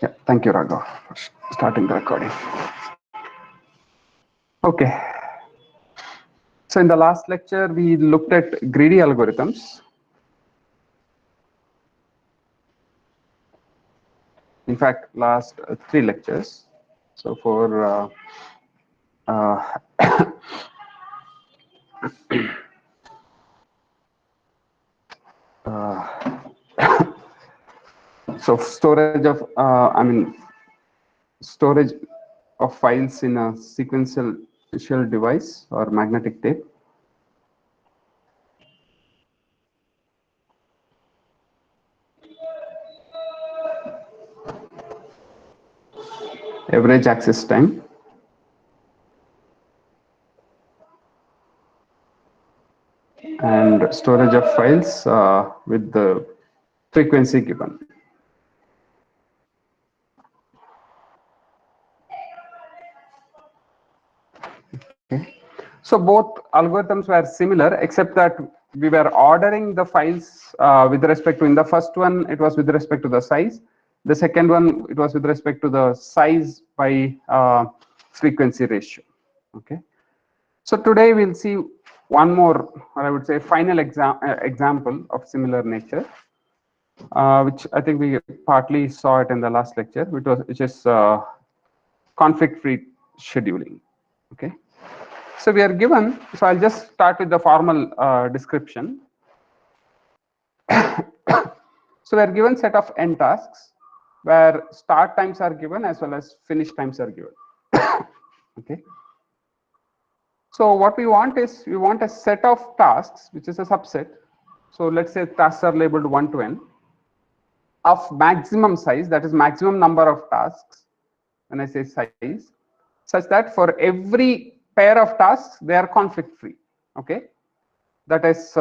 Yeah, thank you, Raghav, for starting the recording. Okay, so in the last lecture, we looked at greedy algorithms. In fact, last three lectures. So for uh, uh, so storage of, storage of files in a sequential device or magnetic tape. Average access time. And storage of files with the frequency given. Okay. So both algorithms were similar, except that we were ordering the files with respect to, in the first one, it was with respect to the size. The second one, it was with respect to the size by frequency ratio. Okay. So today we'll see one more, or I would say final example of similar nature, which I think we partly saw it in the last lecture, which is conflict-free scheduling. Okay. So we are given, so I'll just start with the formal description. So we are given set of n tasks where start times are given as well as finish times are given. Okay. So what we want is, we want a set of tasks, which is a subset. So let's say tasks are labeled 1 to n of maximum size, that is maximum number of tasks, when I say size, such that for every pair of tasks, they are conflict free. Okay. That is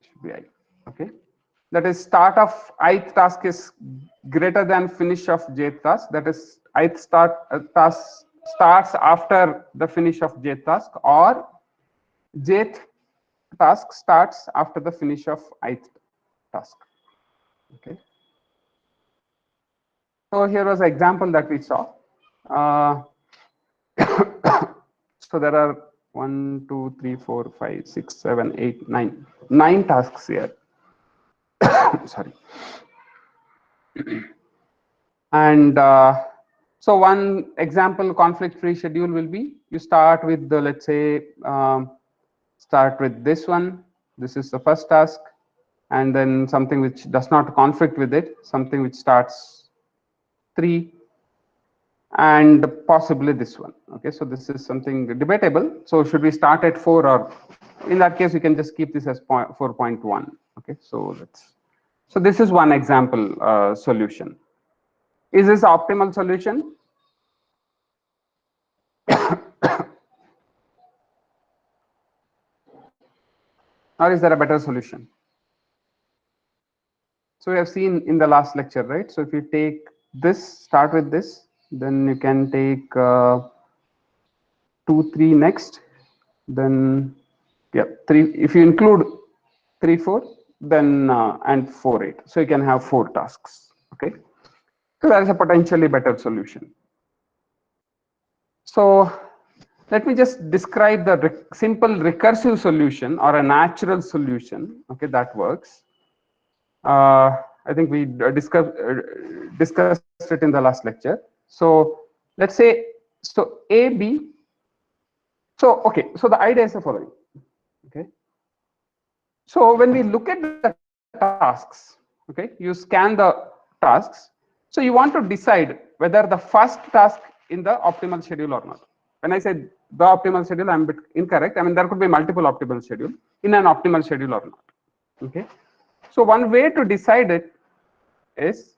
should be I. Okay. That is start of ith task is greater than finish of jth task. That is ith task starts after the finish of jth task, or jth task starts after the finish of ith task. Okay. So here was an example that we saw. So there are 1, 2, 3, 4, 5, 6, 7, 8, 9. 9 tasks here. Sorry. And so one example conflict-free schedule will be, you start with the, let's say, start with this one. This is the first task, and then something which does not conflict with it, something which starts 3, and possibly this one. Okay, so this is something debatable. So should we start at 4, or in that case, we can just keep this as 4.1. Okay, so so this is one example solution. Is this optimal solution? Or is there a better solution? So we have seen in the last lecture, right? So if you take this, start with this, then you can take 2, 3 next, then yeah, 3. If you include 3, 4, then and 4, 8. So you can have 4 tasks. Okay. So that is a potentially better solution. So let me just describe the simple recursive solution, or a natural solution. Okay, that works. I think we discussed it in the last lecture. So let's say, so A, B. So okay, so the idea is the following. Okay. So when we look at the tasks, okay, you scan the tasks. So you want to decide whether the first task in the optimal schedule or not. When I say the optimal schedule, I'm a bit incorrect. I mean, there could be multiple optimal schedule in an optimal schedule or not. Okay. So one way to decide it is,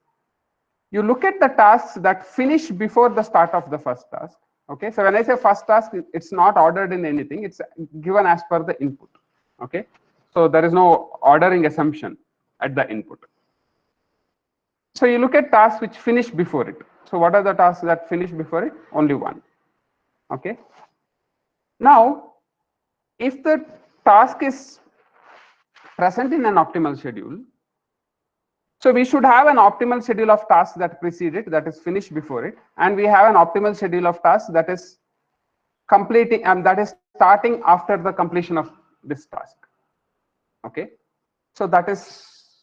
you look at the tasks that finish before the start of the first task. Okay. So when I say first task, it's not ordered in anything. It's given as per the input. Okay. So there is no ordering assumption at the input. So you look at tasks which finish before it. So what are the tasks that finish before it? Only one. Okay. Now, if the task is present in an optimal schedule, So we should have an optimal schedule of tasks that precede it, that is finished before it, and we have an optimal schedule of tasks that is completing and that is starting after the completion of this task. Okay, so that is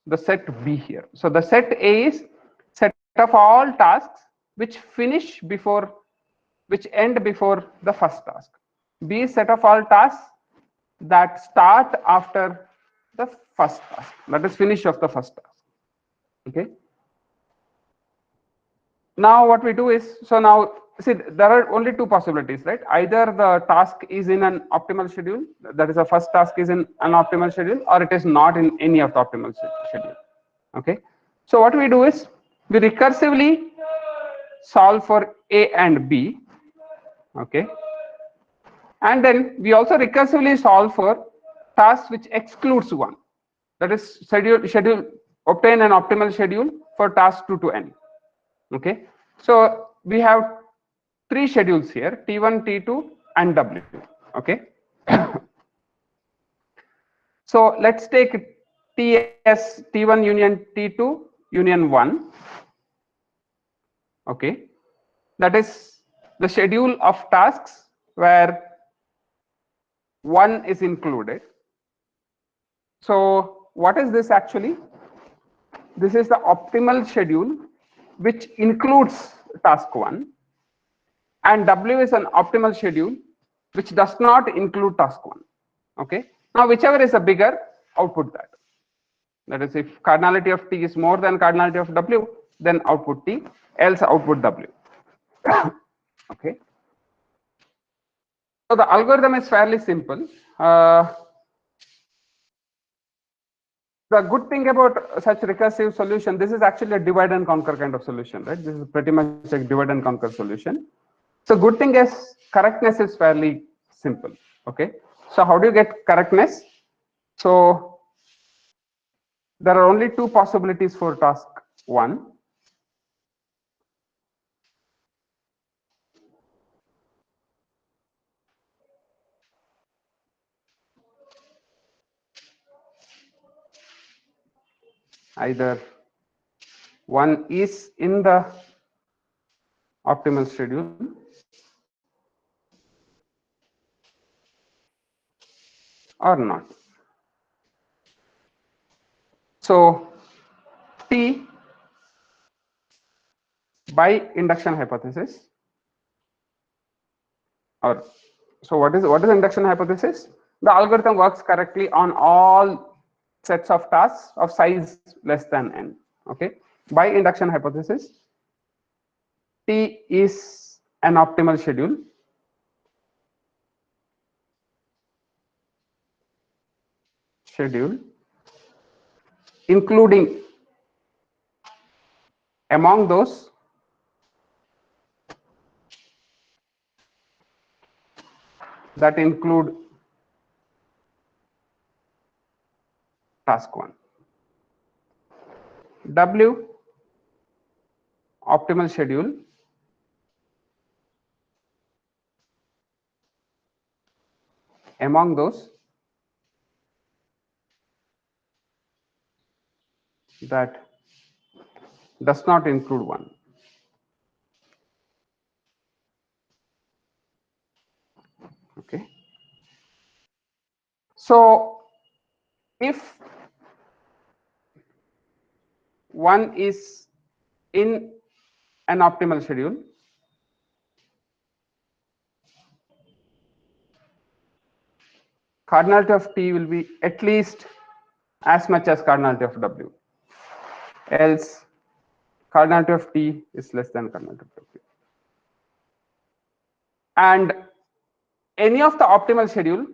the set B here. So the set A is set of all tasks which finish before, which end before the first task. B is set of all tasks that start after the first task, that is finish of the first task. Okay, now what we do is, so now see there are only two possibilities, right? Either the task is in an optimal schedule, that is the first task is in an optimal schedule, or it is not in any of the optimal schedule. Okay, so what we do is we recursively solve for A and B. Okay, and then we also recursively solve for tasks which excludes one, that is schedule obtain an optimal schedule for task 2 to n. Okay, so we have three schedules here, T1, T2 and W. Okay, so let's take TS T1 union T2 union 1. Okay, that is the schedule of tasks where one is included. So what is this actually? This is the optimal schedule which includes task 1, and W is an optimal schedule which does not include task 1. Okay, now whichever is a bigger, output that. That is, if cardinality of T is more than cardinality of W, then output T, else output W. Okay, so the algorithm is fairly simple. The good thing about such recursive solution, this is actually a divide and conquer kind of solution, right? This is pretty much a divide and conquer solution. So good thing is correctness is fairly simple. Okay, so how do you get correctness? So there are only two possibilities for task 1. Either one is in the optimal schedule or not. So T by induction hypothesis, or so what is induction hypothesis? The algorithm works correctly on all sets of tasks of size less than n. Okay, by induction hypothesis, T is an optimal schedule including among those that include task 1. W optimal schedule among those that does not include 1. Okay, so if one is in an optimal schedule, cardinality of T will be at least as much as cardinality of W, else cardinality of T is less than cardinality of W. And any of the optimal schedule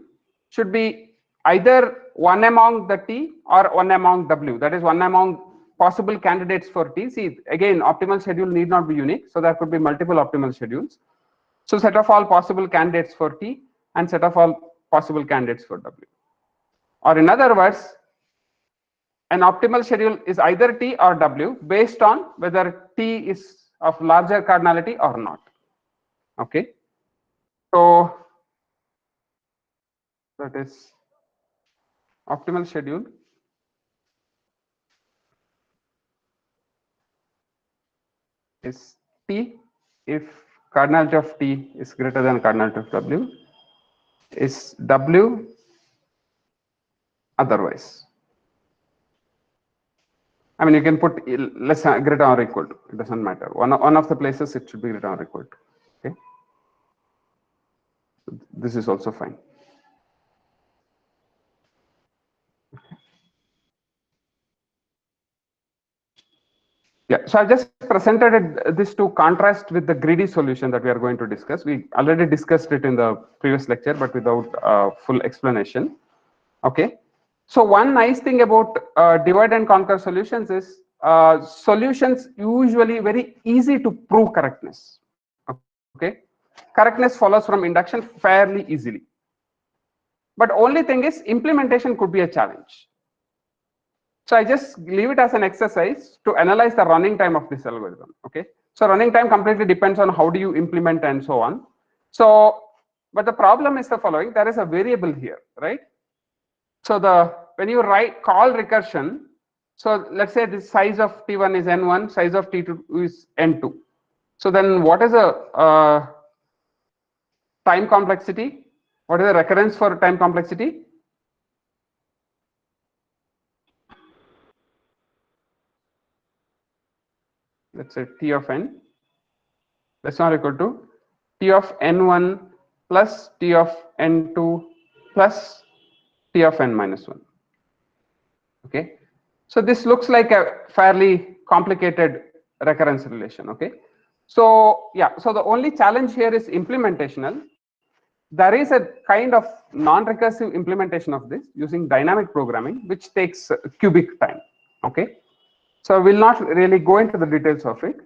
should be either one among the T or one among W, that is one among possible candidates for T. See, again, optimal schedule need not be unique, so there could be multiple optimal schedules. So set of all possible candidates for T and set of all possible candidates for W. Or in other words, an optimal schedule is either T or W based on whether T is of larger cardinality or not. Okay, so that is optimal schedule is T if cardinality of T is greater than cardinality of W, is W otherwise. I mean, you can put less greater or equal to, it doesn't matter. One of the places it should be greater or equal to. Okay. This is also fine. Yeah, so I just presented this to contrast with the greedy solution that we are going to discuss. We already discussed it in the previous lecture, but without full explanation. Okay. So one nice thing about divide and conquer solutions is solutions usually very easy to prove correctness. Okay. Correctness follows from induction fairly easily. But only thing is implementation could be a challenge. So I just leave it as an exercise to analyze the running time of this algorithm. Okay. So running time completely depends on how do you implement and so on. So, but the problem is the following: there is a variable here, right? So when you call recursion, so let's say the size of T1 is N1, size of T2 is N2. So then what is the time complexity? What is the recurrence for time complexity? Let's say T of N, that's not equal to T of N1 plus T of N2 plus T of N minus 1. Okay. So this looks like a fairly complicated recurrence relation. Okay. So yeah, so the only challenge here is implementational. There is a kind of non-recursive implementation of this using dynamic programming, which takes cubic time. Okay. So we'll not really go into the details of it.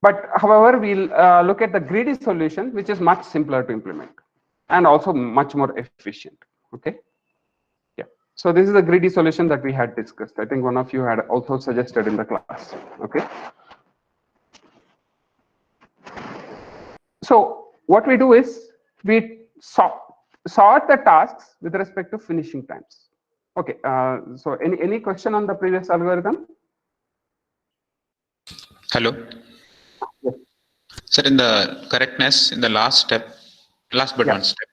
But however, we'll look at the greedy solution, which is much simpler to implement and also much more efficient. Okay. Yeah. So this is a greedy solution that we had discussed. I think one of you had also suggested in the class. Okay. So what we do is we sort the tasks with respect to finishing times. Okay. So any question on the previous algorithm? Hello. Yes. Sir, in the correctness in the last but Yeah. one step.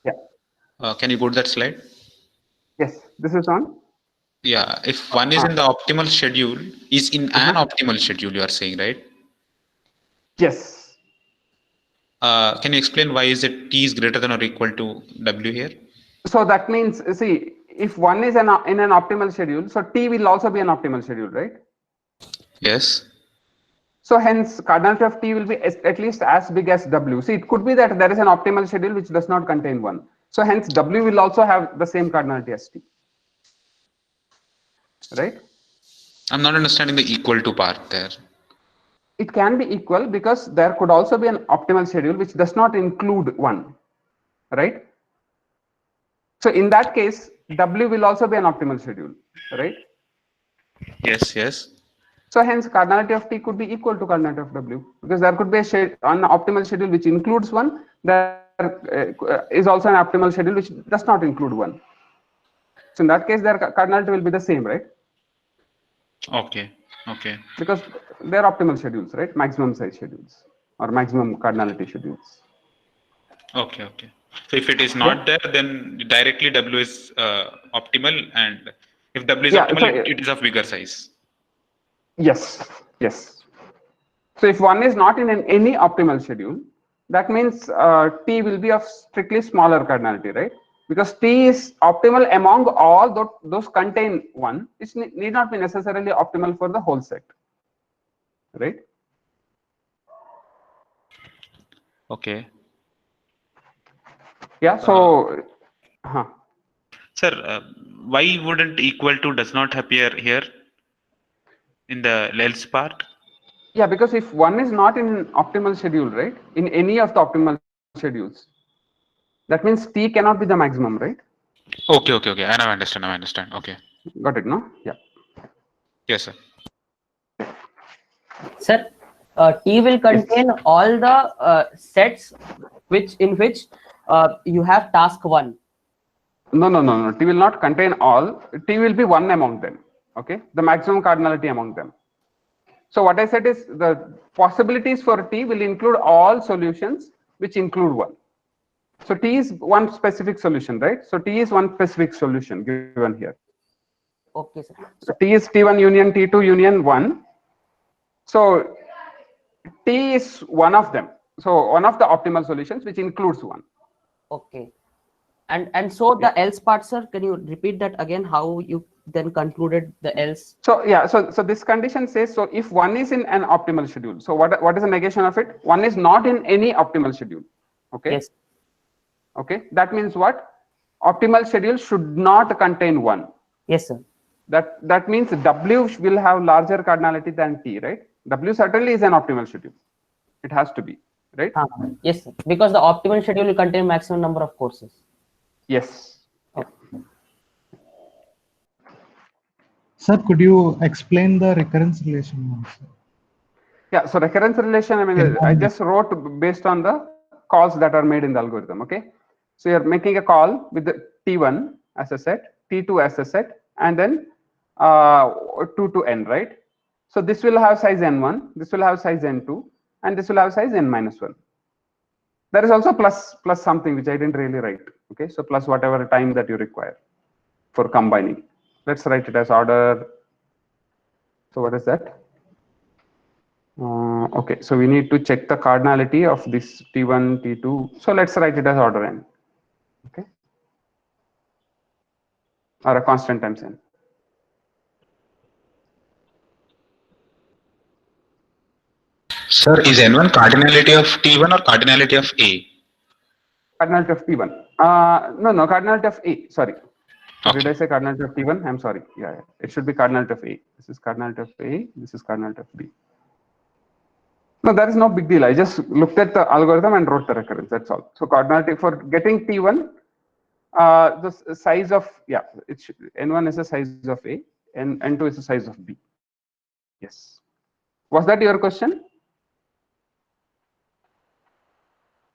Yeah. Can you put that slide? Yes. This is on. Yeah. If one is in the optimal schedule, is in an optimal schedule, you are saying, right? Yes. Can you explain why is it T is greater than or equal to W here? So that means, see, if one is in an optimal schedule, so T will also be an optimal schedule, right? Yes. So hence cardinality of T will be at least as big as W. See, it could be that there is an optimal schedule which does not contain one. So hence W will also have the same cardinality as T, right? I'm not understanding the equal to part there. It can be equal because there could also be an optimal schedule which does not include one, right? So in that case, W will also be an optimal schedule, right? Yes, yes. So hence cardinality of T could be equal to cardinality of W because there could be an optimal schedule which includes one. There is also an optimal schedule which does not include one. So in that case, their cardinality will be the same, right? Okay. Okay. Because they're optimal schedules, right? Maximum size schedules or maximum cardinality schedules. Okay. Okay. So if it is Yeah. not there, then directly W is optimal, and if W is Yeah. optimal, So it is of bigger size. yes. Yes. So if one is not in any optimal schedule, that means T will be of strictly smaller cardinality, right? Because T is optimal among all those contain one. It need not be necessarily optimal for the whole set, right? Okay. Yeah. So, Sir, why wouldn't equal to does not appear here in the else part? yeah, because if one is not in an optimal schedule, right, in any of the optimal schedules, that means T cannot be the maximum, right? Okay, okay, okay. I now understand. I understand. Okay. Got it, no? Yeah. Yes, sir. Sir, T will contain all the sets in which you have task 1. No. T will not contain all. T will be one among them. Okay, the maximum cardinality among them. So what I said is the possibilities for T will include all solutions which include 1. So T is one specific solution, right? So T is one specific solution given here. Okay, sir. So T is T1 union T2 union 1. So T is one of them. So one of the optimal solutions which includes 1. Okay. And so the else part, sir, can you repeat that again? How you then concluded the else? So yeah, so this condition says, so if 1 is in an optimal schedule, so what is the negation of it? 1 is not in any optimal schedule. Okay. Yes. Okay. That means what? Optimal schedule should not contain 1. Yes, sir. That means W will have larger cardinality than T, right? W certainly is an optimal schedule. It has to be, right? Yes, sir. Because the optimal schedule will contain maximum number of courses. Yes. Okay. Sir, could you explain the recurrence relation also? Yeah, so recurrence relation, I mean, I just wrote based on the calls that are made in the algorithm, okay? So you're making a call with the T1 as a set, T2 as a set, and then 2 to n, right? So this will have size n1, this will have size n2, and this will have size n minus 1. There is also plus something which I didn't really write, okay? So plus whatever time that you require for combining. Let's write it as order. So what is that? Okay, so we need to check the cardinality of this T1, T2. So let's write it as order n, okay, or a constant times n. Sir, is N1 cardinality of T1 or cardinality of A? Cardinality of T1. No, cardinality of A. Sorry. Okay. Did I say cardinality of T1? I'm sorry. Yeah, it should be cardinality of A. This is cardinality of A. This is cardinality of B. No, that is no big deal. I just looked at the algorithm and wrote the recurrence. That's all. So cardinality for getting T1, the size of, yeah, N1 is the size of A, and N2 is the size of B. Yes. Was that your question?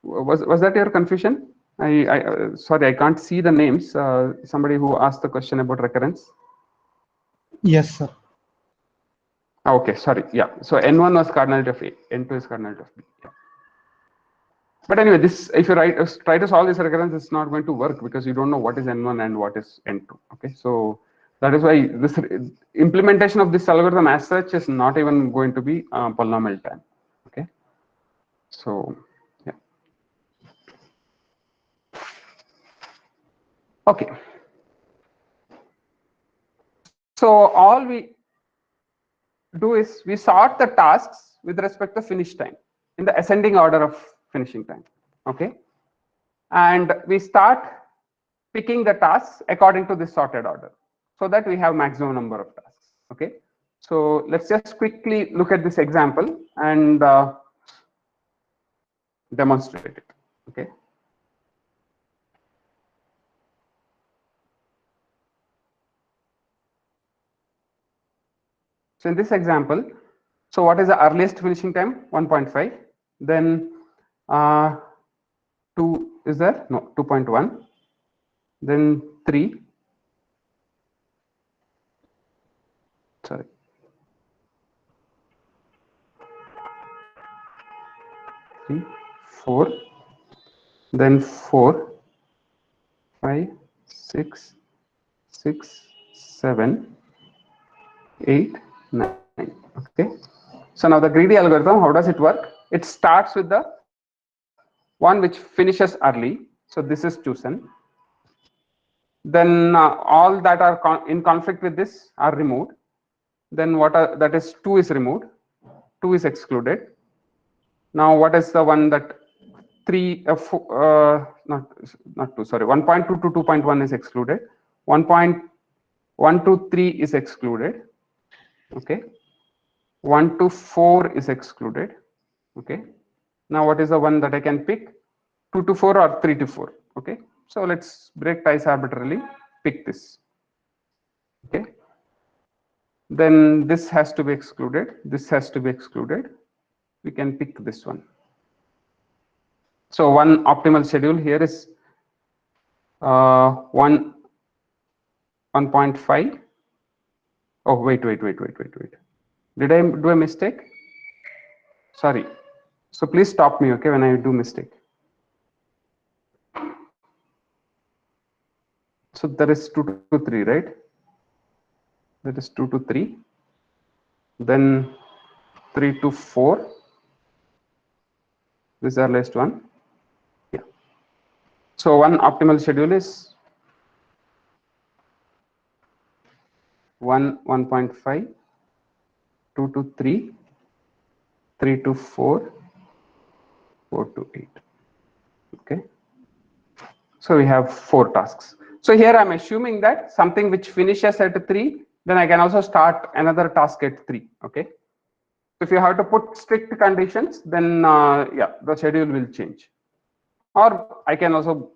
Was that your confusion? Sorry, I can't see the names. Somebody who asked the question about recurrence. Yes, sir. Okay, sorry. Yeah. So N1 was cardinality of A, N2 is cardinality of B. Yeah. But anyway, this, if you try to solve this recurrence, it's not going to work because you don't know what is N1 and what is N2. Okay, so that is why this implementation of this algorithm as such is not even going to be polynomial time. Okay, so yeah. Okay. So all we do is we sort the tasks with respect to finish time in the ascending order of finishing time. Okay, and we start picking the tasks according to this sorted order so that we have maximum number of tasks. Okay, so let's just quickly look at this example and demonstrate it. Okay, so in this example, so what is the earliest finishing time? 1.5. Then 2 is there? No, 2.1. Then 3. Sorry. 3, 4. Then 4, 5, 6, 6, 7, 8, 9. Okay. So now the greedy algorithm, how does it work? It starts with the one which finishes early. So this is chosen. Then all that are in conflict with this are removed. Then that is 2 is removed. 2 is excluded. Now what is the one that 3 not 2, sorry, 1.2 to 2.1 is excluded. 1.1 to 3 is excluded. Okay. 1 to 4 is excluded. Okay. Now what is the one that I can pick? 2 to 4 or 3 to 4. Okay. So let's break ties arbitrarily. Pick this. Okay. Then this has to be excluded. This has to be excluded. We can pick this one. So one optimal schedule here is 1.5. Oh, wait. Did I do a mistake? Sorry. So please stop me, okay, when I do mistake. So there is 2 to 3, right? That is 2 to 3. Then 3 to 4. This is our last one. Yeah. So one optimal schedule is 1.5, 2 to 3, 3 to 4, 4 to 8. Okay. So we have 4 tasks. So here I'm assuming that something which finishes at 3, then I can also start another task at 3. Okay. If you have to put strict conditions, then yeah, the schedule will change. Or I can also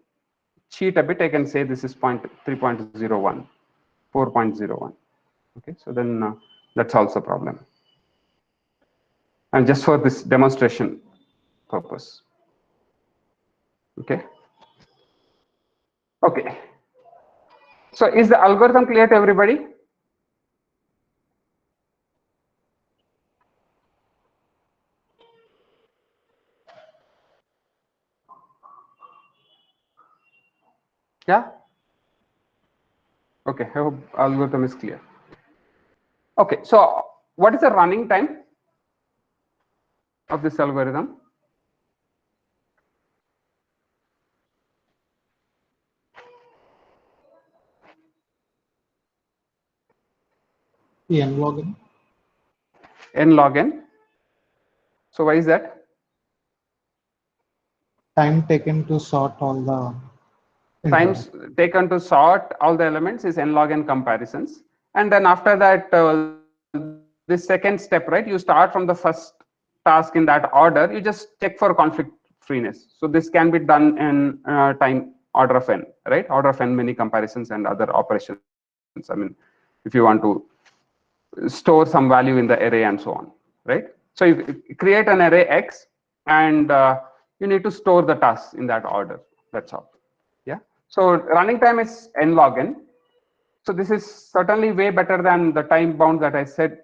cheat a bit. I can say this is 3.01, 4.01. Okay, so then that solves the problem. And just for this demonstration purpose. Okay. Okay. So is the algorithm clear to everybody? Yeah. Okay, I hope algorithm is clear. Okay, so what is the running time of this algorithm? n log n. N log n. So why is that? Time taken to sort all the Times taken to sort all the elements is n log n comparisons. And then after that, this second step, right? You start from the first task in that order. You just check for conflict freeness. So this can be done in time order of n, right? Order of n many comparisons and other operations. I mean, if you want to store some value in the array and so on, right? So you create an array X and you need to store the tasks in that order. That's all. Yeah. So running time is n log n. So this is certainly way better than the time bound that I said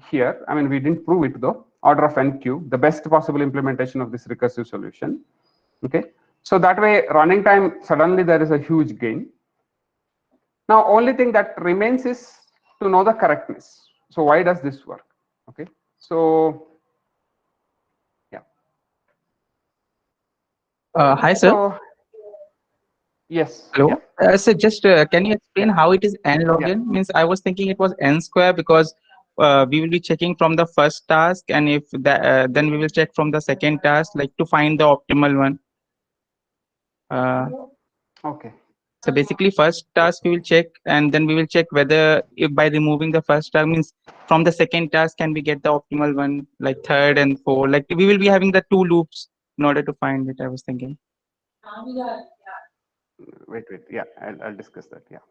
here. I mean, we didn't prove it though. Order of n cube, the best possible implementation of this recursive solution. Okay. So that way running time, suddenly there is a huge gain. Now, only thing that remains is to know the correctness. So why does this work? Okay. So yeah. Hi, sir. So yes. Hello. Yeah. So just can you explain how it is n log Yeah. n? Means I was thinking it was n square because we will be checking from the first task, and if that then we will check from the second task, like to find the optimal one. Okay. So basically, first task we will check, and then we will check whether if by removing the first task means from the second task can we get the optimal one, like third and fourth. Like we will be having the 2 loops in order to find it. I was thinking. Wait. Yeah, I'll discuss that. Yeah.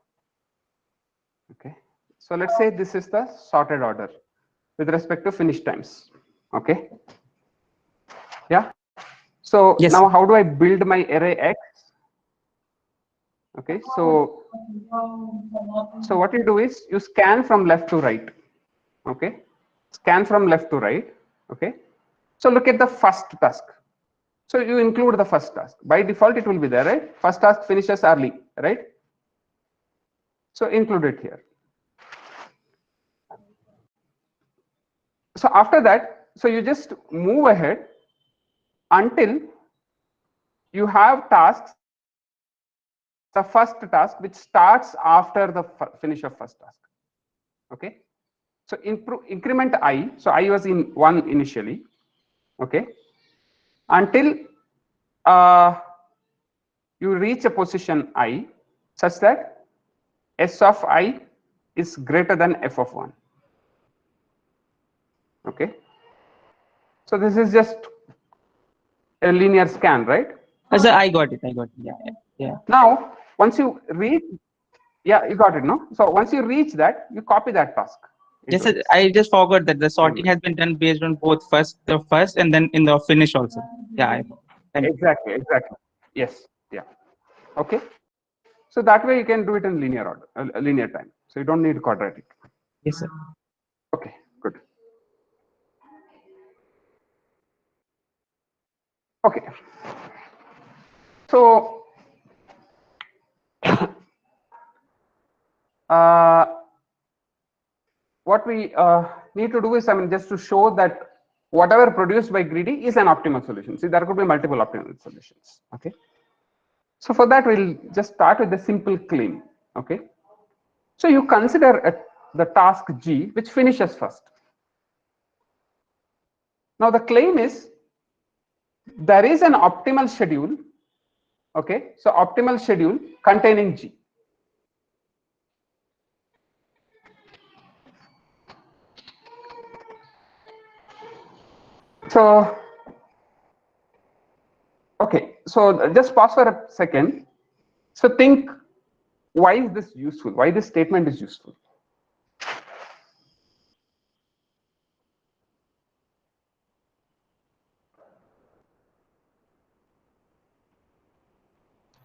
Okay. So let's say this is the sorted order with respect to finish times. Okay. Yeah. So Yes. now how do I build my array X? Okay. So what you do is you scan from left to right. Okay. Scan from left to right. Okay. So look at the first task. So you include the first task. By default, it will be there, right? First task finishes early, right? So include it here. So after that, so you just move ahead until you have tasks, the first task which starts after the finish of first task. Okay. So increment I. So I was in 1 initially. Okay. Until you reach a position I such that S of I is greater than F of 1. Okay. So this is just a linear scan, right? Sir, I got it. Yeah. Now, once you reach, yeah, you got it, no? So once you reach that, you copy that task. Yes, sir, I just forgot that the sorting has been done based on both the first and then in the finish also. Yeah. Exactly. Yes. Yeah. Okay. So that way you can do it in linear order, linear time. So you don't need quadratic. Yes, sir. Okay. Good. Okay. So what we need to do is, I mean, just to show that whatever produced by greedy is an optimal solution. See, there could be multiple optimal solutions. Okay. So for that, we'll just start with a simple claim. Okay. So you consider the task G which finishes first. Now the claim is there is an optimal schedule. Okay. So optimal schedule containing G. So, okay, so just pause for a second. So think, why is this useful? Why this statement is useful?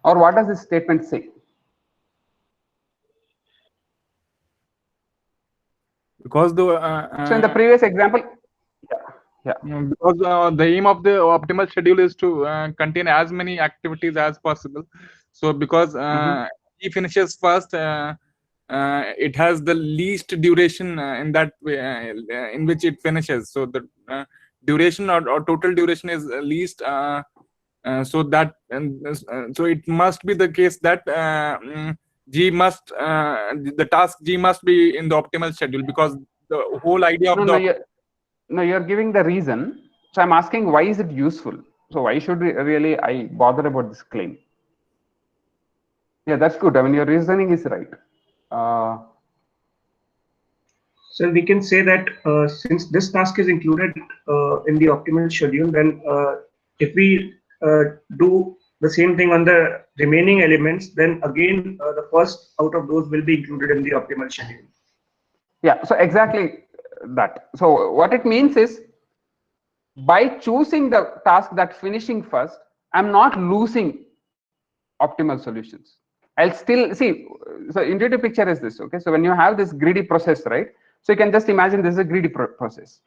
Or what does this statement say? Because the So in the previous example, yeah. because the aim of the optimal schedule is to contain as many activities as possible. So because he finishes first, it has the least duration in that way, in which it finishes. So the duration or total duration is least. So that so it must be the case that G must the task G must be in the optimal schedule, because the whole idea of No, you're giving the reason. So I'm asking, why is it useful? So why should we really I bother about this claim? Yeah, that's good. I mean, your reasoning is right. So we can say that since this task is included in the optimal schedule, then if we do the same thing on the remaining elements, then again the first out of those will be included in the optimal schedule. Yeah, so exactly that. So what it means is, by choosing the task that finishing first, I'm not losing optimal solutions. I'll still see. So intuitive picture is this. Okay, so when you have this greedy process, right? So you can just imagine this is a greedy process.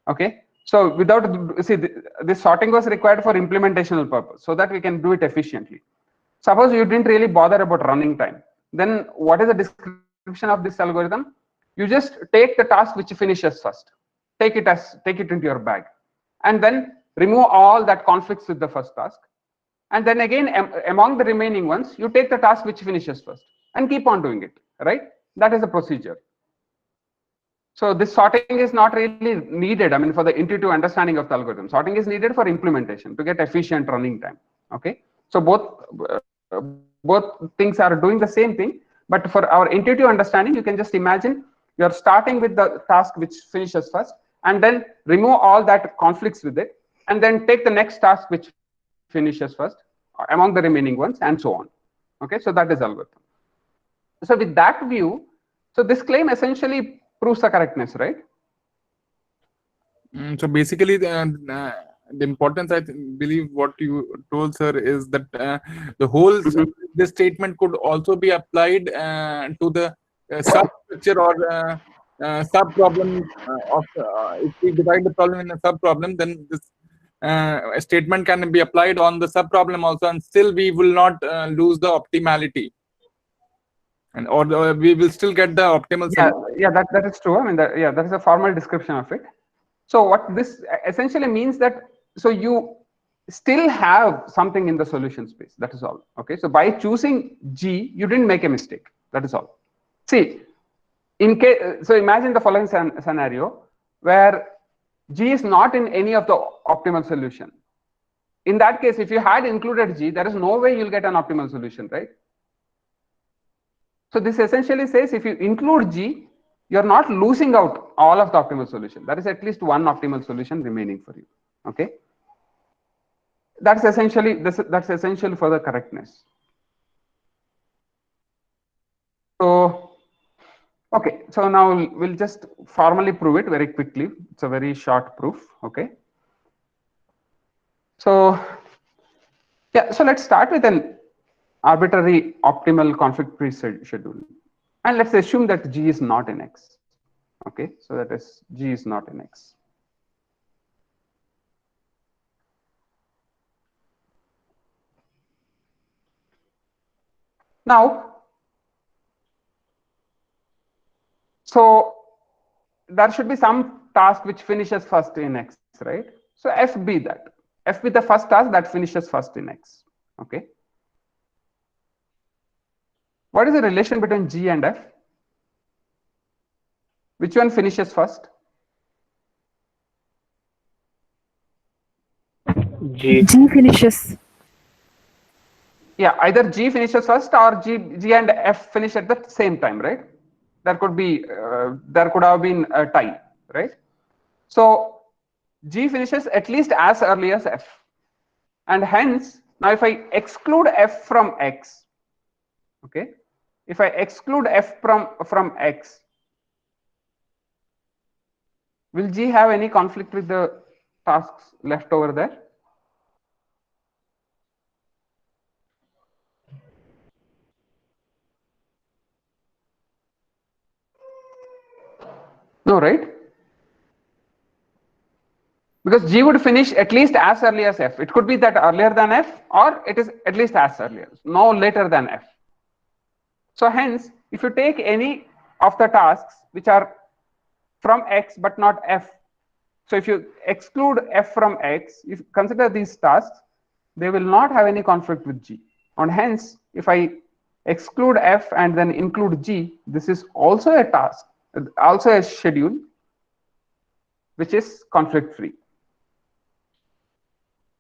Okay, so without, see, this sorting was required for implementational purpose, so that we can do it efficiently. Suppose you didn't really bother about running time, then what is the description of this algorithm? You just take the task which finishes first, take it into your bag, and then remove all that conflicts with the first task, and then again among the remaining ones you take the task which finishes first and keep on doing it, right? That is the procedure. So this sorting is not really needed, I mean, for the intuitive understanding of the algorithm. Sorting is needed for implementation to get efficient running time. Okay, so both things are doing the same thing, but for our intuitive understanding, you can just imagine you're starting with the task which finishes first, and then remove all that conflicts with it, and then take the next task which finishes first among the remaining ones, and so on. Okay, so that is algorithm. So with that view, so this claim essentially proves the correctness, right? So basically, the importance, I believe, what you told, sir, is that the whole this statement could also be applied to the substructure or sub problem of if we divide the problem in a sub problem, then this statement can be applied on the sub problem also, and still we will not lose the optimality, and or we will still get the optimal solution. Yeah, that is true. I mean, that is a formal description of it. So what this essentially means that, so you still have something in the solution space. That is all. Okay, so by choosing G, you didn't make a mistake. That is all. See, in case, so imagine the following scenario where G is not in any of the optimal solution. In that case, if you had included G, there is no way you'll get an optimal solution, right? So this essentially says if you include G, you're not losing out all of the optimal solution. There is at least one optimal solution remaining for you. Okay, that's essentially that's essential for the correctness. So okay, so now we'll just formally prove it very quickly. It's a very short proof. Okay, so yeah, so let's start with an arbitrary optimal conflict-free schedule, and let's assume that G is not in X. Okay, so that is G is not in X. Now, so there should be some task which finishes first in X, right? So F be that. F be the first task that finishes first in X. Okay. What is the relation between G and F? Which one finishes first? G finishes. Yeah, either G finishes first or G and F finish at the same time, right? There could be there could have been a tie, right? So G finishes at least as early as F, and hence now if I exclude F from X, okay, if I exclude F from X, will G have any conflict with the tasks left over there? No, right? Because G would finish at least as early as F. It could be that earlier than F, or it is at least as early as, no later than F. So hence, if you take any of the tasks which are from X but not F, so if you exclude F from X, if you consider these tasks, they will not have any conflict with G. And hence, if I exclude F and then include G, this is also a task, also a schedule, which is conflict free.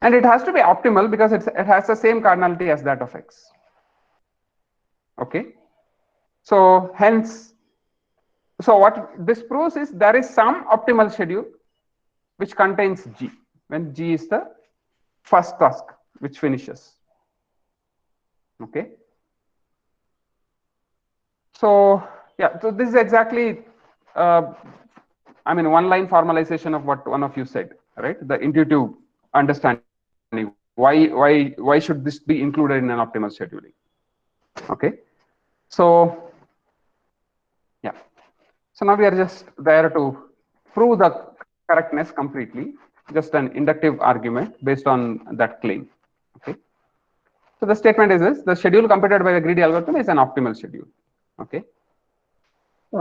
And it has to be optimal because it has the same cardinality as that of X. Okay. So hence, so what this proves is there is some optimal schedule which contains G when G is the first task which finishes. Okay. So yeah, so this is exactly, I mean, one line formalization of what one of you said, right? The intuitive understanding. Why should this be included in an optimal scheduling? Okay. So yeah. So now we are just there to prove the correctness completely, just an inductive argument based on that claim. Okay. So the statement is this: the schedule computed by the greedy algorithm is an optimal schedule. Okay.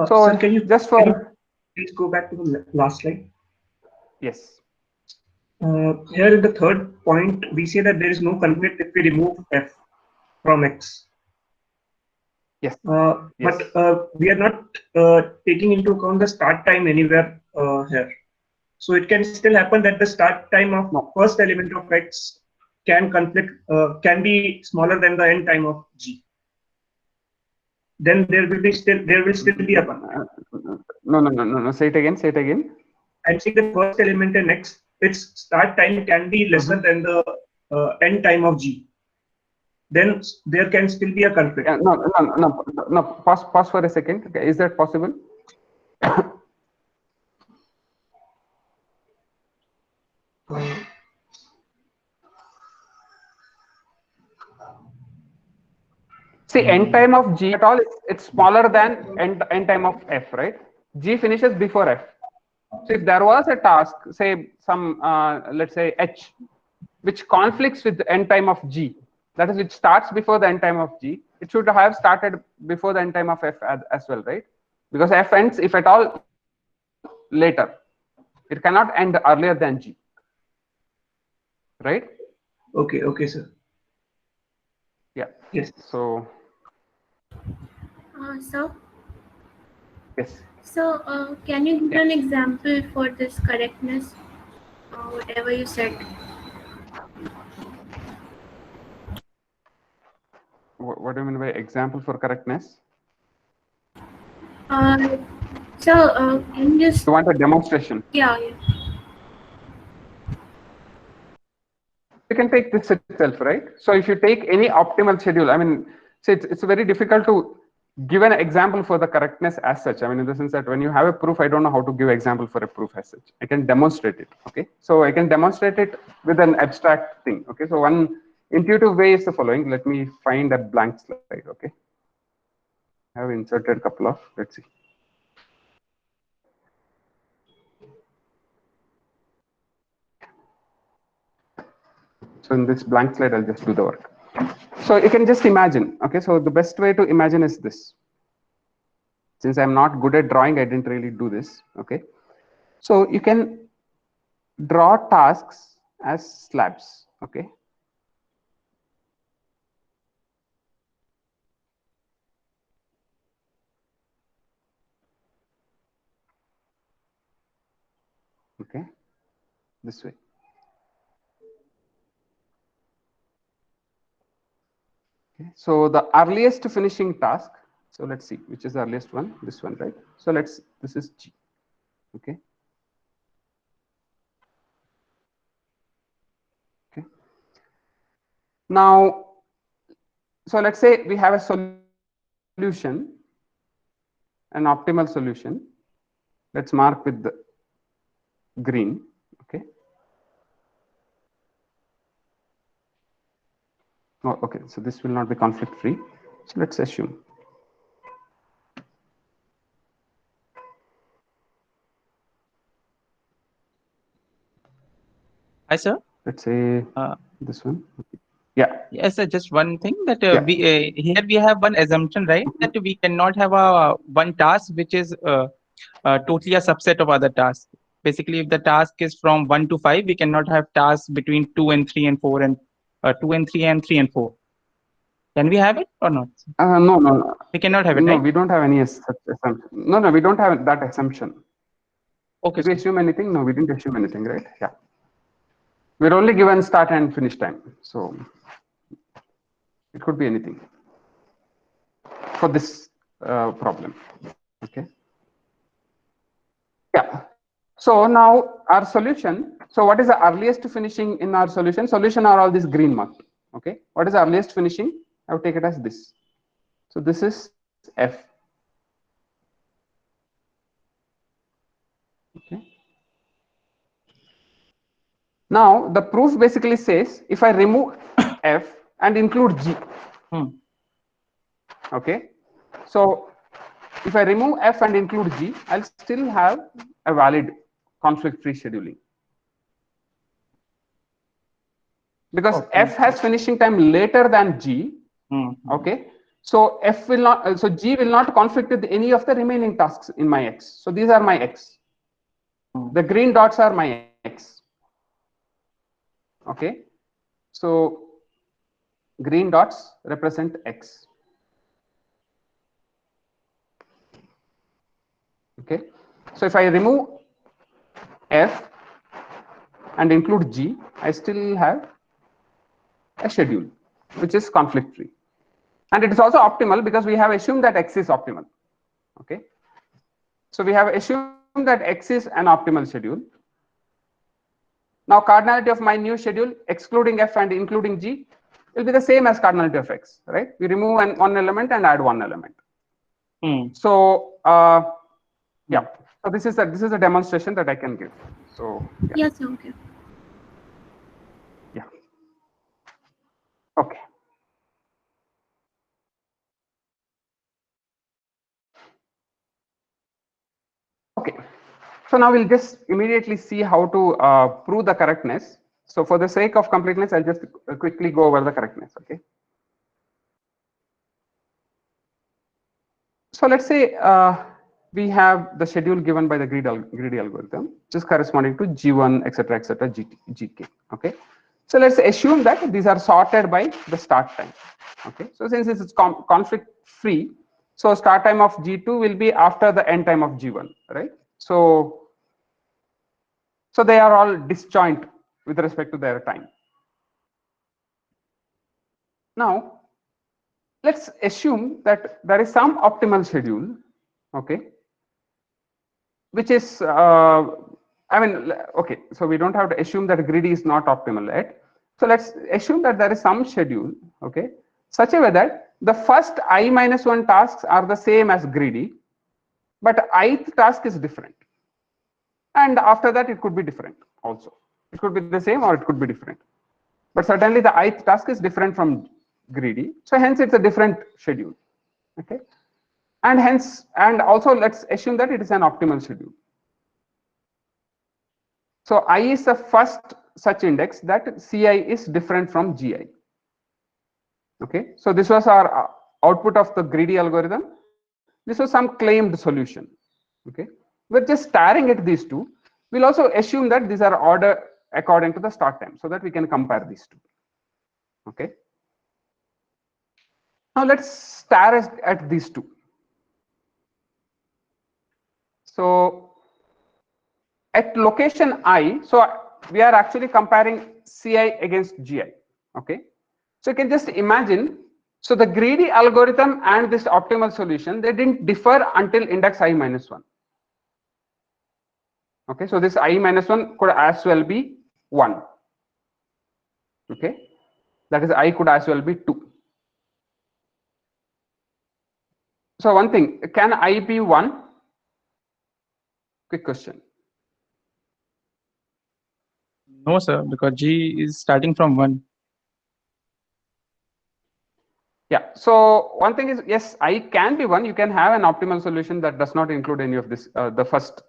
So Sir, can you please go back to the last slide? Yes. Here in the third point, we say that there is no conflict if we remove F from X. Yes. But we are not taking into account the start time anywhere here. So it can still happen that the start time of first element of X can conflict, can be smaller than the end time of G. Then there will still be a No. Say it again. Say it again. I'm saying the first element in X, its start time can be lesser than the end time of G. Then there can still be a conflict. No. Pause for a second. Okay. Is that possible? See, end time of G at all, it's smaller than end time of F, right? G finishes before F. So if there was a task, say some, let's say H, which conflicts with the end time of G, that is, which starts before the end time of G, it should have started before the end time of F as well, right? Because F ends, if at all, later. It cannot end earlier than G, right? Okay, sir. Yeah. Yes. So. So. Yes. So, can you give an example for this correctness, whatever you said? What do you mean by example for correctness? Can you just... You want a demonstration? Yeah. You can take this itself, right? So if you take any optimal schedule, I mean, see, it's very difficult to give an example for the correctness as such. I mean, in the sense that when you have a proof, I don't know how to give example for a proof as such. I can demonstrate it. Okay. So I can demonstrate it with an abstract thing. Okay. So one intuitive way is the following. Let me find a blank slide. Okay. I have inserted a couple of, let's see. So in this blank slide, I'll just do the work. So you can just imagine. Okay, so the best way to imagine is this. Since I'm not good at drawing, I didn't really do this. Okay, so you can draw tasks as slabs. Okay, okay, this way. Okay. So the earliest finishing task. So let's see which is the earliest one. This one, right? So this is G. Okay. Okay. Now, so let's say we have a solution, an optimal solution. Let's mark with the green. Okay. Oh, okay. So this will not be conflict free. So let's assume. Hi, sir. Let's say this one. Yeah. Yes, sir. Just one thing that Yeah. here we have one assumption, right? That we cannot have a one task which is totally a subset of other tasks. Basically, if the task is from 1 to 5, we cannot have tasks between 2 and 3 and 4 and 2 and 3 and 3 and 4. Can we have it or not? No, no. We cannot have it, No, right? we don't have any such assumption. No, no, we don't have that assumption. Okay. Did we assume anything? No, we didn't assume anything, right? Yeah. We're only given start and finish time. So it could be anything for this problem. Okay. Yeah. So now our solution. So what is the earliest finishing in our solution? Solution are all this green marked. Okay. What is the earliest finishing? I would take it as this. So this is F. Okay. Now the proof basically says if I remove F and include G. Okay. So if I remove F and include G, I'll still have a valid conflict-free scheduling. Because F has finishing time later than G. Okay. So F will not, so G will not conflict with any of the remaining tasks in my X. So these are my X. The green dots are my X. Okay. So green dots represent X. Okay. So if I remove F and include G, I still have a schedule which is conflict free. And it is also optimal because we have assumed that X is optimal. Okay. So we have assumed that X is an optimal schedule. Now cardinality of my new schedule, excluding F and including G, will be the same as cardinality of X, right? We remove one element and add one element. So yeah. So this is a demonstration that I can give. So yeah. Yes, okay. Yeah. Okay. Okay. So now we'll just immediately see how to prove the correctness. So for the sake of completeness, I'll just quickly go over the correctness. Okay. So let's say we have the schedule given by the greedy algorithm, which is corresponding to G1, etc., GK. Okay. So let's assume that these are sorted by the start time. Okay. So since this is conflict free, so start time of G2 will be after the end time of G1, right? So they are all disjoint with respect to their time. Now, let's assume that there is some optimal schedule, okay, which is, I mean, okay, so we don't have to assume that greedy is not optimal, right? So let's assume that there is some schedule, okay, such a way that the first I minus 1 tasks are the same as greedy, but ith task is different. And after that, it could be different also. It could be the same or it could be different. But certainly the ith task is different from greedy. So hence it's a different schedule. Okay. And hence, and also let's assume that it is an optimal schedule. So I is the first such index that Ci is different from Gi. Okay, so this was our output of the greedy algorithm. This was some claimed solution. Okay, we're just staring at these two. We'll also assume that these are ordered according to the start time, so that we can compare these two. Okay. Now let's stare at these two. So at location I, so we are actually comparing Ci against Gi. Okay. So you can just imagine, so the greedy algorithm and this optimal solution, they didn't differ until index I minus 1. Okay, so this I minus 1 could as well be 1. Okay, that is I could as well be 2. So one thing, can I be 1? Quick question. No, sir, because G is starting from 1. Yeah, so one thing is, yes, I can be 1. You can have an optimal solution that does not include any of this, the first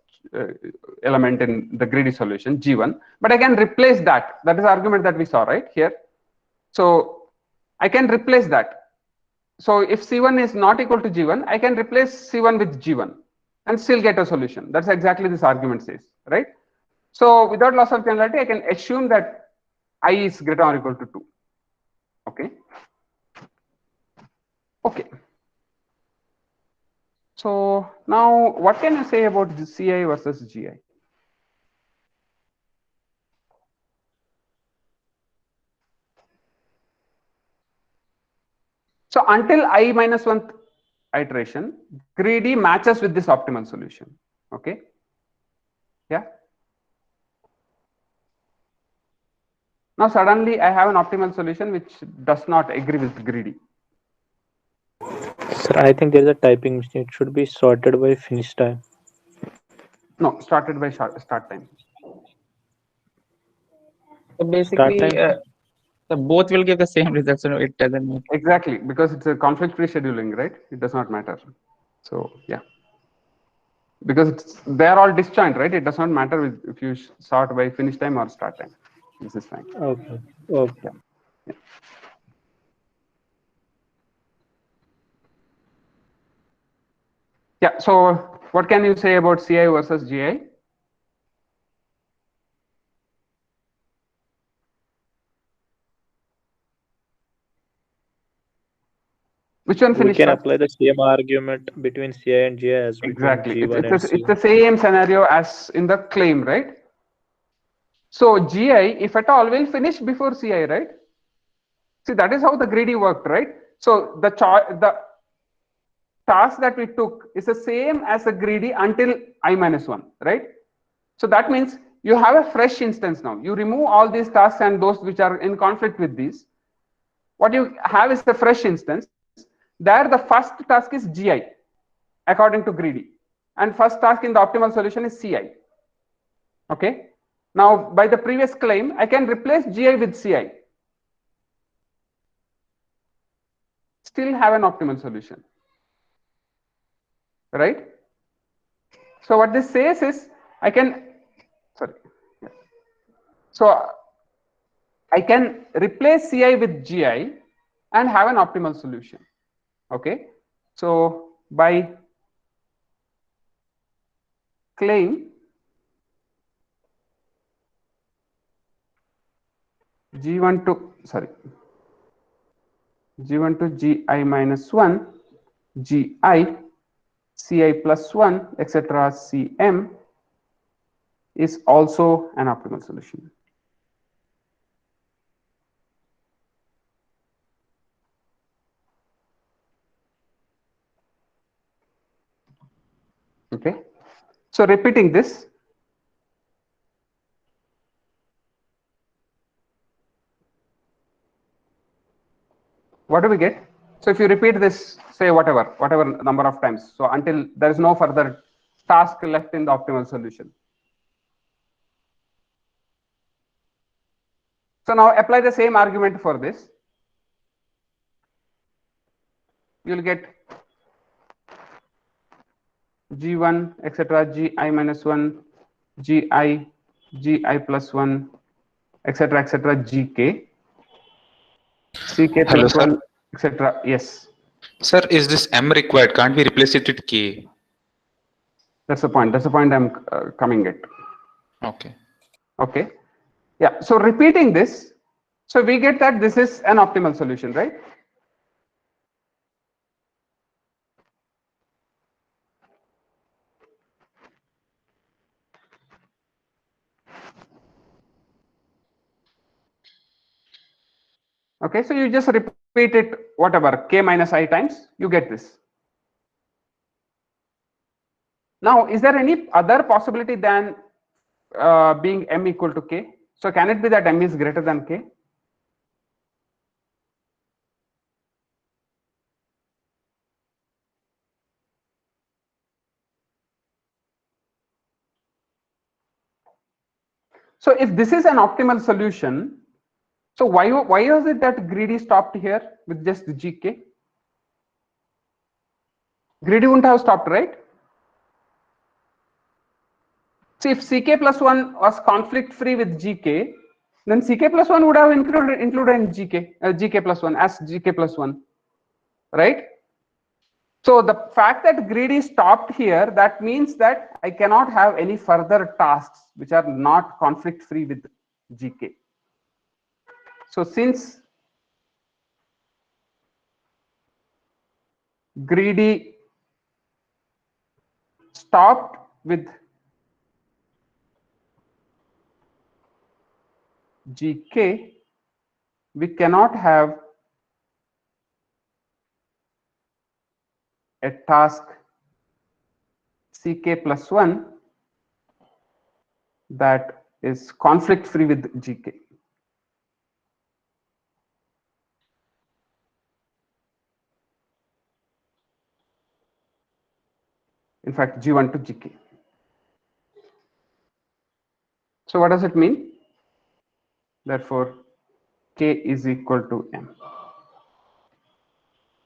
element in the greedy solution, G1. But I can replace that. That is the argument that we saw right here. So I can replace that. So if C1 is not equal to G1, I can replace C1 with G1 and still get a solution. That's exactly this argument says, right? So without loss of generality, I can assume that I is greater or equal to 2. Okay. Okay. So now what can you say about the Ci versus Gi? So until I minus 1th iteration, greedy matches with this optimal solution. Okay. Yeah. Now suddenly I have an optimal solution which does not agree with greedy. Sir, I think there is a typing mistake. It should be sorted by finish time. No, started by start time. So basically, both will give the same result, so it doesn't matter. Exactly, because it's a conflict-free scheduling, right? It does not matter. So yeah, because they're all disjoint, right? It does not matter if you sort by finish time or start time. This is fine. Okay. Okay. Yeah. Yeah. Yeah. So what can you say about Ci versus Gi? Which one finished We can first? apply the same argument between Ci and Gi as between Exactly. G1 and It's the same scenario as in the claim, right? So Gi, if at all, will finish before Ci, right? See, that is how the greedy worked, right? So the task that we took is the same as the greedy until I minus 1, right? So that means you have a fresh instance now. You remove all these tasks and those which are in conflict with these. What you have is the fresh instance. There the first task is Gi according to greedy, and first task in the optimal solution is Ci. Okay. Now by the previous claim, I can replace Gi with Ci. Still have an optimal solution, right? So what this says is I can, sorry. Yeah. So I can replace Ci with Gi and have an optimal solution. Okay. So by claim G1 to, sorry, G1 to Gi minus 1, Gi, Ci plus 1, etc. Cm is also an optimal solution. Okay. So repeating this, what do we get? So if you repeat this, say whatever number of times, so until there is no further task left in the optimal solution. So now apply the same argument for this. You will get G1, etc. Gi minus 1, Gi, Gi plus 1, etc. etc. Gk. Ck Hello, plus sir. 1. etc. Yes, Sir, is this M required? Can't we replace it with K? that's the point. That's the point I'm coming at. Okay. Okay. Yeah. So repeating this, so we get that this is an optimal solution, right? Okay. So you just repeat it, whatever, k minus I times, you get this. Now, is there any other possibility than being m equal to k? So can it be that m is greater than k? So if this is an optimal solution, so why was it that greedy stopped here with just gk? Greedy wouldn't have stopped, right? So if ck plus 1 was conflict free with gk, then ck plus 1 would have included in gk, gk plus 1 as gk plus 1, right? So the fact that greedy stopped here, that means that I cannot have any further tasks which are not conflict free with gk. So since greedy stopped with gk, we cannot have a task ck plus 1 that is conflict free with gk. In fact, g1 to gk. So what does it mean? Therefore, k is equal to m.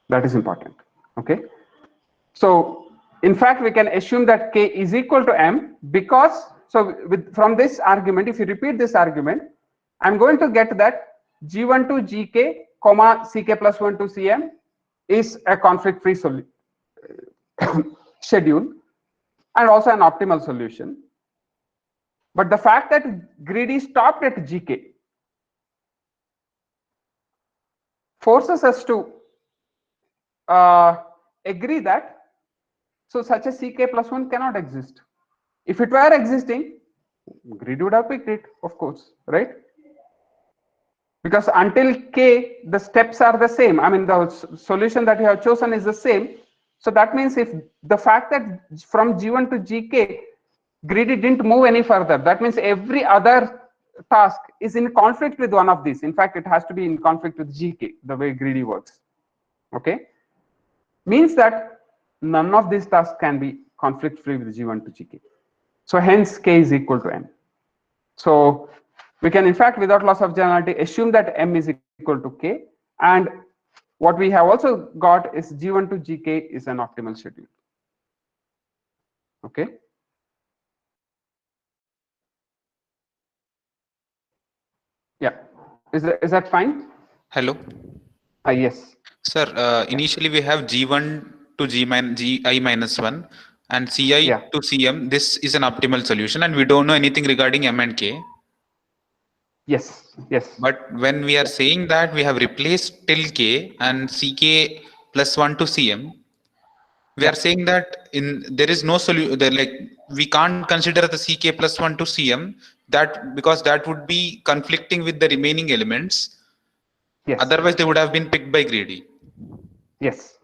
That is important. Okay. So in fact, we can assume that k is equal to m because, so from this argument, if you repeat this argument, I'm going to get that g1 to gk comma ck plus 1 to cm is a conflict free schedule and also an optimal solution. But the fact that greedy stopped at gk forces us to agree that so such a ck plus 1 cannot exist. If it were existing, greedy would have picked it, of course, right? Because until k, the steps are the same. I mean, the solution that you have chosen is the same. So that means if the fact that from g1 to gk, greedy didn't move any further, that means every other task is in conflict with one of these. In fact, it has to be in conflict with gk, the way greedy works. Okay, means that none of these tasks can be conflict free with g1 to gk. So hence k is equal to m. So we can in fact without loss of generality assume that m is equal to k, and what we have also got is g1 to gk is an optimal schedule. Okay. Yeah. Is that fine? Hello. Yes. Sir, initially we have G1 to Gi minus 1 and Ci to Cm. This is an optimal solution and we don't know anything regarding M and K. Yes. Yes. But when we are saying that we have replaced till K and Ck plus 1 to Cm, we are saying that there is no solution there, like we can't consider the Ck plus 1 to Cm that because that would be conflicting with the remaining elements. Yes. Otherwise they would have been picked by greedy. Yes.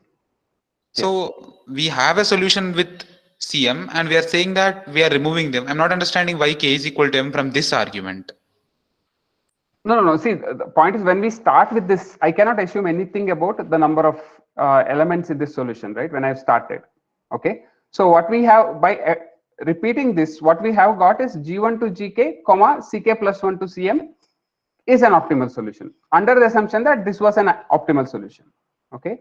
So we have a solution with Cm and we are saying that we are removing them. I'm not understanding why k is equal to m from this argument. No. See, the point is when we start with this, I cannot assume anything about the number of elements in this solution, right? When I've started. Okay. So what we have by repeating this, what we have got is g1 to gk, comma ck plus 1 to cm is an optimal solution under the assumption that this was an optimal solution. Okay.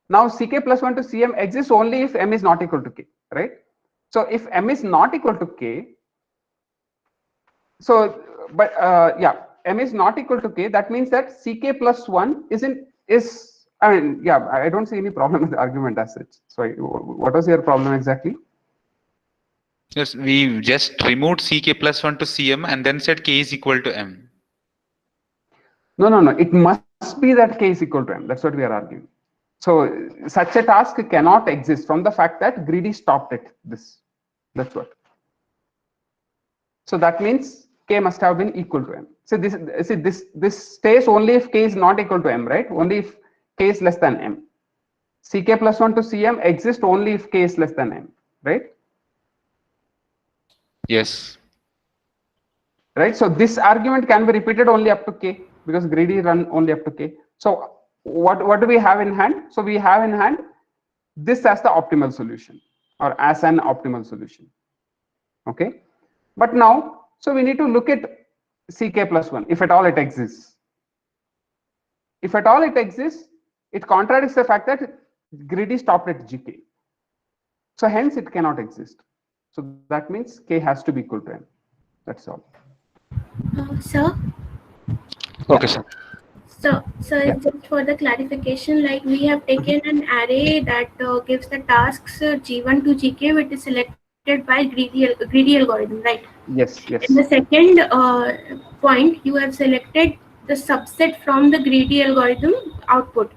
Now ck plus 1 to cm exists only if m is not equal to k, right? So if m is not equal to k, so but yeah, m is not equal to k, that means that ck plus 1 is, I mean, yeah, I don't see any problem with the argument as such. Sorry, what was your problem exactly? Yes, we just removed ck plus 1 to cm and then said k is equal to m. No. It must be that k is equal to m. That's what we are arguing. So such a task cannot exist from the fact that greedy stopped at this. That's what. So that means k must have been equal to m. So this stays only if k is not equal to m, right? Only if k is less than m. ck plus 1 to cm exists only if k is less than m, right? Yes. Right. So this argument can be repeated only up to k because greedy run only up to k. So what do we have in hand? So we have in hand this as the optimal solution or as an optimal solution. Okay. But now, so we need to look at ck plus 1 if at all it exists. If at all it exists, it contradicts the fact that greedy stopped at gk. So hence it cannot exist. So that means k has to be equal to m. That's all. Sir? Okay, sir. So Yeah. just for the clarification, like we have taken an array that gives the tasks G1 to GK, which is selected by greedy algorithm, right? Yes. In the second point, you have selected the subset from the greedy algorithm output.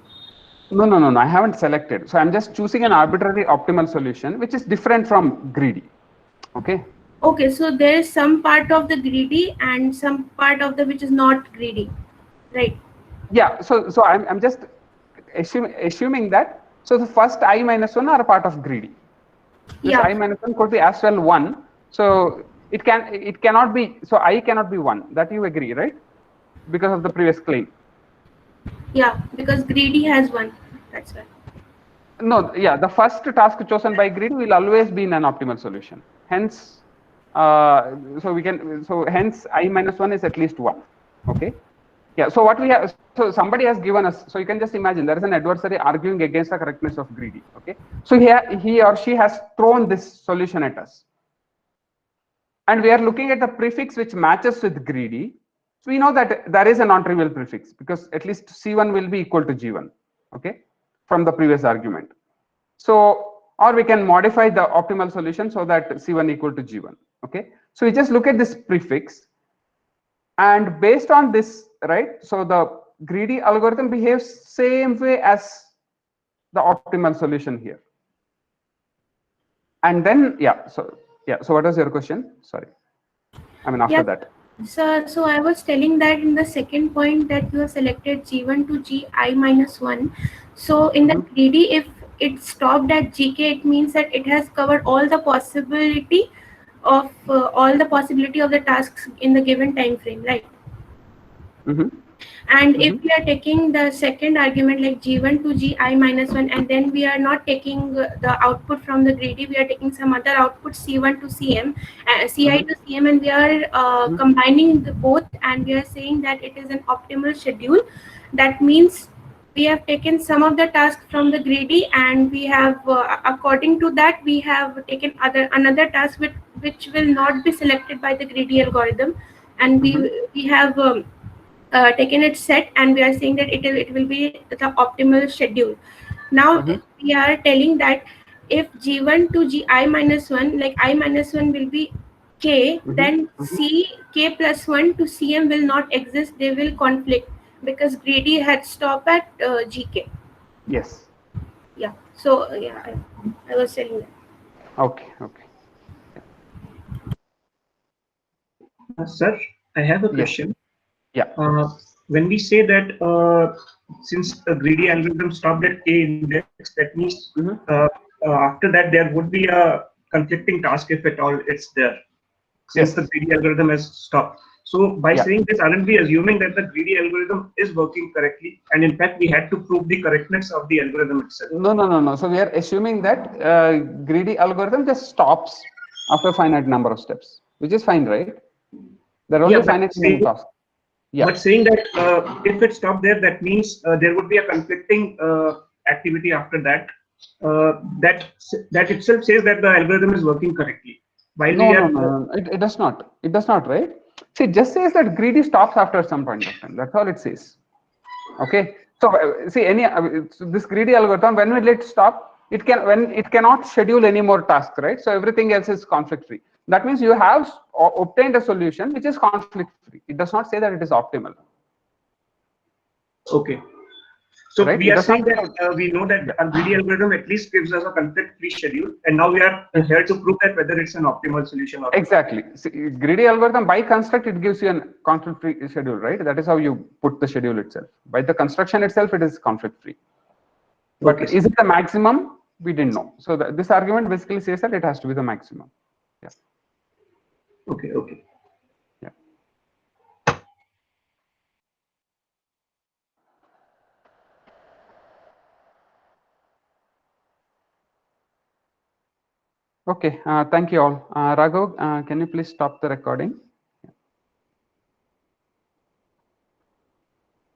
No. I haven't selected. So I'm just choosing an arbitrary optimal solution, which is different from greedy. Okay. Okay, so there is some part of the greedy and some part of the which is not greedy, right? Yeah. So I'm just assuming that. So the first I minus 1 are a part of greedy. This Yeah. I minus 1 could be as well 1. So it cannot be. So I cannot be 1. That you agree, right? Because of the previous claim. Yeah, because greedy has one. That's why. No, yeah, the first task chosen by greedy will always be in an optimal solution. Hence, hence I minus 1 is at least 1. Okay. Yeah. So what we have, so somebody has given us, so you can just imagine there is an adversary arguing against the correctness of greedy. Okay. So he or she has thrown this solution at us. And we are looking at the prefix which matches with greedy. So we know that there is a non-trivial prefix because at least C1 will be equal to G1. Okay. From the previous argument. So, or we can modify the optimal solution so that C1 equal to G1. Okay. So we just look at this prefix. And based on this, right, so the greedy algorithm behaves same way as the optimal solution here. And then, so what was your question? Sorry. I mean, after that. So I was telling that in the second point that you have selected G1 to Gi minus 1. So in the greedy, if it stopped at GK, it means that it has covered all the possibility of the tasks in the given time frame, right? And if we are taking the second argument like G1 to Gi minus 1, and then we are not taking the output from the greedy, we are taking some other output C1 to CM, CI to CM, and we are combining the both, and we are saying that it is an optimal schedule. That means we have taken some of the tasks from the greedy, and we have, according to that, we have taken another task which will not be selected by the greedy algorithm, and we have taken its set, and we are saying that it will be the optimal schedule. Now we are telling that if G1 to Gi minus 1, like I minus 1 will be K, then K plus 1 to CM will not exist. They will conflict because greedy had stopped at GK. Yes. Yeah. So I was telling that. Okay. Sir, I have a question. Yeah. When we say that since the greedy algorithm stopped at K index, that means after that there would be a conflicting task if at all it's there, since the greedy algorithm has stopped. So by saying this, aren't we assuming that the greedy algorithm is working correctly? And in fact, we had to prove the correctness of the algorithm itself. No. So we are assuming that greedy algorithm just stops after a finite number of steps, which is fine, right? There are only finite number of tasks. But saying that if it stopped there, that means there would be a conflicting activity after that. That itself says that the algorithm is working correctly. While No, it does not. It does not, right? See, it just says that greedy stops after some point of time. That's all it says. Okay. So see, this greedy algorithm, when will it stop? It cannot schedule any more tasks, right? So everything else is conflict free. That means you have obtained a solution which is conflict free. It does not say that it is optimal. Okay. So right? we are saying that we know that our greedy algorithm at least gives us a conflict-free schedule, and now we are here to prove that whether it's an optimal solution or not. Exactly. See, greedy algorithm by construct, it gives you a conflict-free schedule, right? That is how you put the schedule itself. By the construction itself, it is conflict-free. But Okay, is it the maximum? We didn't know. So this argument basically says that it has to be the maximum. Yeah. Okay. Okay. Yeah. Okay. Thank you all. Raghav, can you please stop the recording?